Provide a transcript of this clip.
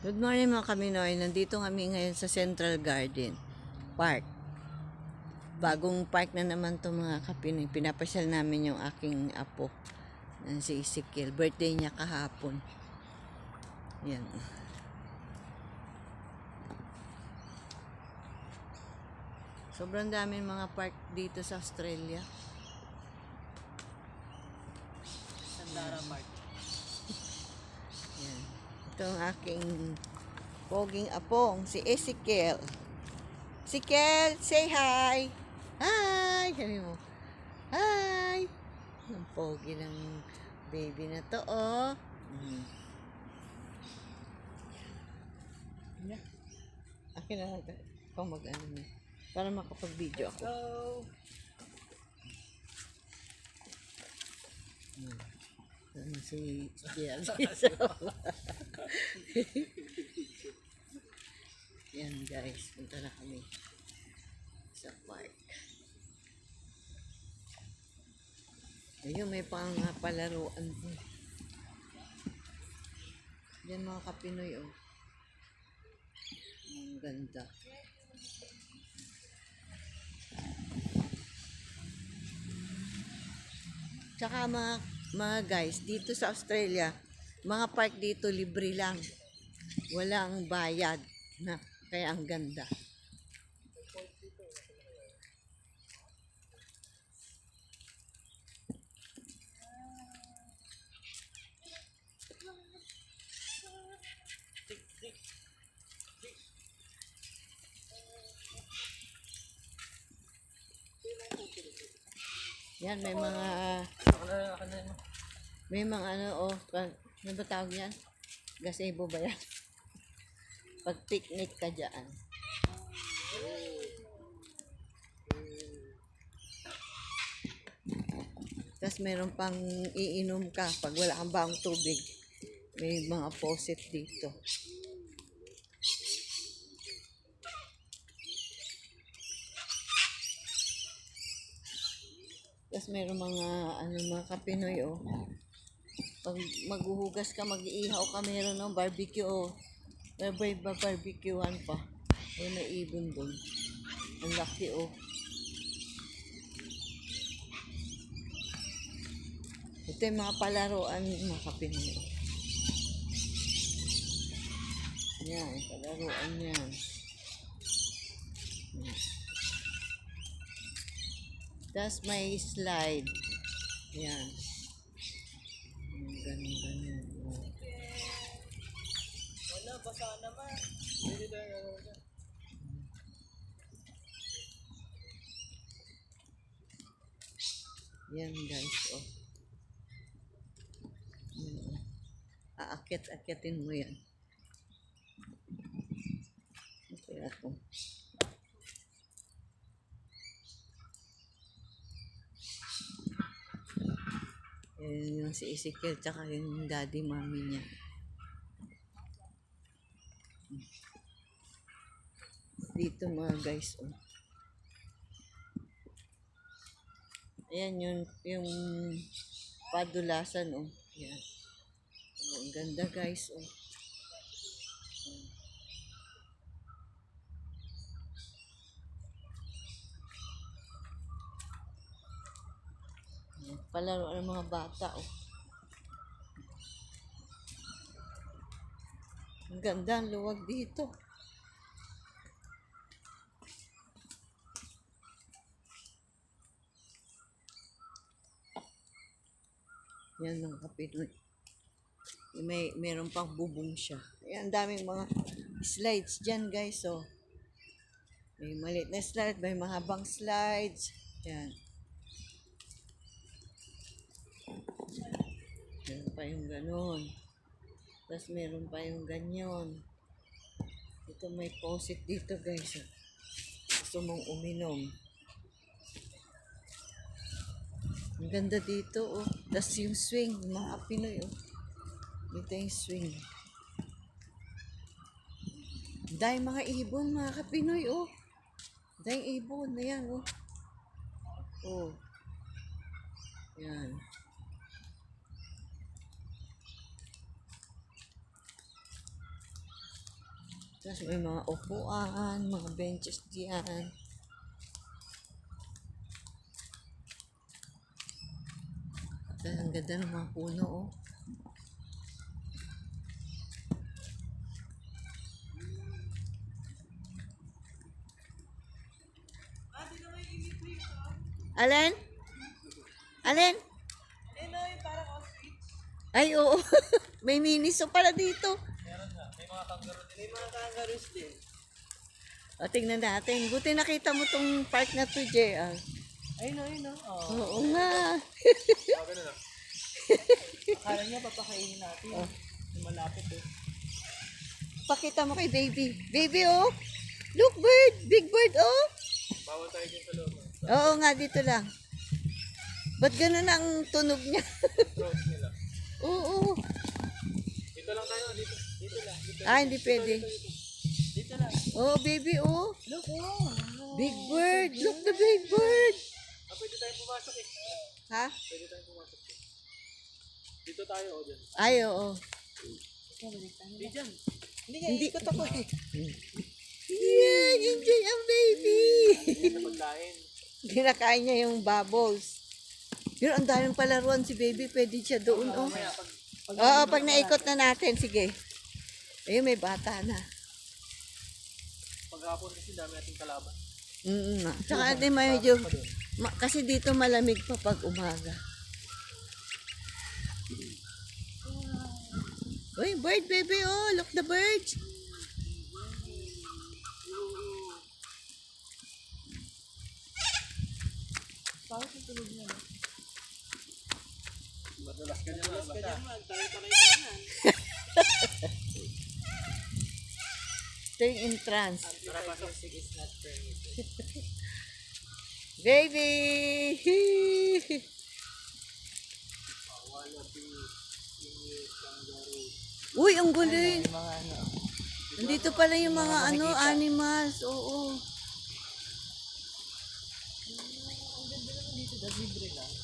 Good morning mga Kaminoy. Nandito kami ngayon sa Central Garden Park. Bagong park na naman to mga Kapinoy. Pinapasyal namin yung aking apo. Si Ezekiel. Birthday niya kahapon. Yan. Sobrang daming mga park dito sa Australia. Sandara Park. Yan. Ito ang aking poging apong si Ezekiel. Ezekiel, say hi! Hi! Sabi mo, hi! Ang pogi ng baby na to, oh. Yeah. Akin na lang. Ikaw mag-ano niya. Para makapag-video ako. Ano si JLC? Yan guys, punta na kami sa park. Ayun, may palaruan po. Yan mga Kapinoy, oh. Ang ganda. Tsaka mga guys, dito sa Australia, mga park dito libre lang. Walang bayad. Na, kaya ang ganda. Yan, may mga ano, oh, ano ba tawag yan? Gazebo ba yan? Pag picnic ka dyan. Tapos meron pang iinom ka pag wala kang baong tubig. May mga faucet dito. Tapos meron mga Kapinoy, oh. Pag maghuhugas ka, mag-iihaw ka, meron ng barbecue, oh. May barbecuehan pa. May ibon doon. Ang laki, oh. Ito yung mga palaruan, mga Kapinoy. Yan, palaruan yan. Tapos may slide. Yan. Ganun. Oh. Wala, basa naman. Hindi tayo gagawin. Yan guys, oh. Yan, oh. Aakit-akitin mo yan. Okay ako. Yan yung si Ezekiel, tsaka yung daddy, mami niya. Dito mga guys, oh. Ayan yung padulasan, oh. Yan. Oh, ang ganda guys, oh. Palaro ng mga bata, oh. Ang ganda, ang luwag dito. Yan mga Kapinoy. Meron pang bubong siya. Ayan, daming mga slides dyan guys, oh. May maliit na slide, may mahabang slides. Yan. Meron pa yung ganon. Tapos meron pa yung ganyan. Ito may faucet dito guys. Gusto mong uminom. Ang ganda dito, oh. Tapos yung swing, mga Pinoy, oh. Dito yung swing. Dahil mga ibon, mga Kapinoy, oh. Dahil ibon, ayan, oh. Oh. Yan. Tapos may mga upuan, mga benches diyan. Ang ganda ng mga puno, oh. Alin? Alin? Ano yung parang ostrich? Ay, oo. May miniso pala dito. Meron nga. May mga kangaroo din. May mga kangaroos din. O, tingnan natin. Buti nakita mo tong park na to, JR. Ayun o. Oh. Oo nga. Ganun na. Akala niya papakainin natin. Oh. Malapit eh. Pakita mo kay baby. Baby, oh. Look, bird. Big bird, oh. Bawal tayo dyan sa loob. Oo nga, dito lang. Ba't ganun ang tunog niya? Approach nila. Oo. Dito lang tayo. Dito lang. Dito. Ah, hindi pwede. Dito lang. Oh, baby, oh. Look, oh. Big bird. Look the big bird. Ah, pwede tayong pumasok eh. Ha? Pwede tayong pumasok eh. Dito tayo o dyan. Ay, oo. Hindi dyan. Hindi nga, Hindi. ikot ako eh. Yan, enjoy ang baby. Sa pagkain. Kinakain niya yung bubbles. Yun, ang daming palaruan si baby. Pwede siya doon, oh. Mamaya, Oo, pag naikot na natin, sige. Ayun, may bata na. paghapon kasi dami nating kalaban. Tsaka din medyo, kasi dito malamig pa pag umaga. Uy, bird baby, oh, look the birds. Bakit yung tulog niya? Madalas ka niya man. Tayo pa kayo kanan. Ito yung entrance. Para pasok. Is not permitted. Baby! Uy, ang galing. Yung mga ano. Nandito pala yung mga ano, animals. Oo. Ang ganda naman dito. Libre lang.